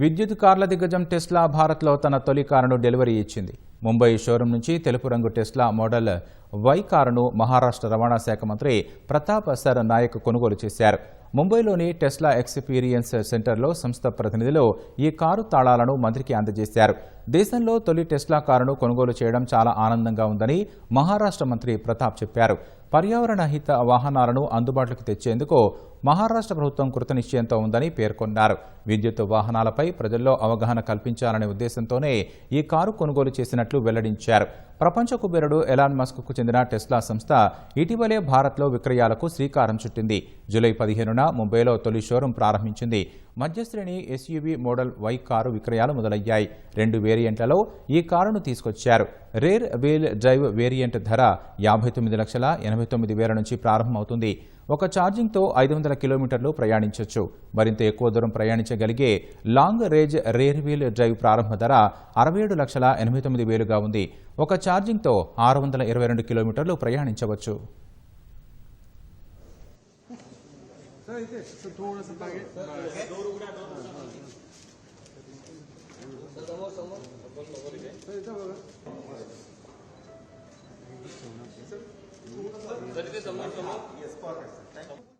విద్యుత్ కార్ల దిగ్గజం టెస్లా భారత్లో తన తొలి కారును డెలివరీ ఇచ్చింది. ముంబై షోరూం నుంచి తెలుపు రంగు టెస్లా మోడల్ వై కారును మహారాష్ట్ర రవాణా శాఖ మంత్రి ప్రతాప్ సర్ నాయక్ కొనుగోలు చేశారు. ముంబైలోని టెస్లా ఎక్స్పీరియన్స్ సెంటర్లో సంస్థ ప్రతినిధులు ఈ కారు తాళాలను మంత్రికి అందజేశారు. దేశంలో తొలి టెస్లా కారును కొనుగోలు చేయడం చాలా ఆనందంగా ఉందని మహారాష్ట్ర మంత్రి ప్రతాప్ చెప్పారు. పర్యావరణ హిత వాహనాలను అందుబాటులోకి తెచ్చేందుకు మహారాష్ట్ర ప్రభుత్వం కృతనిశ్చయంతో ఉందని పేర్కొన్నారు. విద్యుత్ వాహనాలపై ప్రజల్లో అవగాహన కల్పించాలనే ఉద్దేశంతోనే ఈ కారు కొనుగోలు చేసినట్లు వెల్లడించారు. ప్రపంచ కుబేరుడు ఎలాన్ మస్క్కు చెందిన టెస్లా సంస్థ ఇటీవలే భారత్లో విక్రయాలకు శ్రీకారం చుట్టింది. జూలై 15న ముంబైలో తొలి షోరూం ప్రారంభించింది. మధ్యశ్రేణి ఎస్యూవీ మోడల్ వై కారు విక్రయాలు మొదలయ్యాయి. 2 వేరియంట్లలో ఈ కారును తీసుకొచ్చారు. రేర్ వీల్ డ్రైవ్ వేరియంట్ ధర 59,89,000 నుంచి ప్రారంభమవుతుంది. ఒక ఛార్జింగ్తో 500 కిలోమీటర్లు ప్రయాణించవచ్చు. మరింత ఎక్కువ దూరం ప్రయాణించగలిగే long range rear wheel drive ప్రారంభ ధర 67,89,000గా ఉంది. ఒక ఛార్జింగ్తో 622 కిలోమీటర్లు ప్రయాణించవచ్చు. Yes, perfect. Thank you.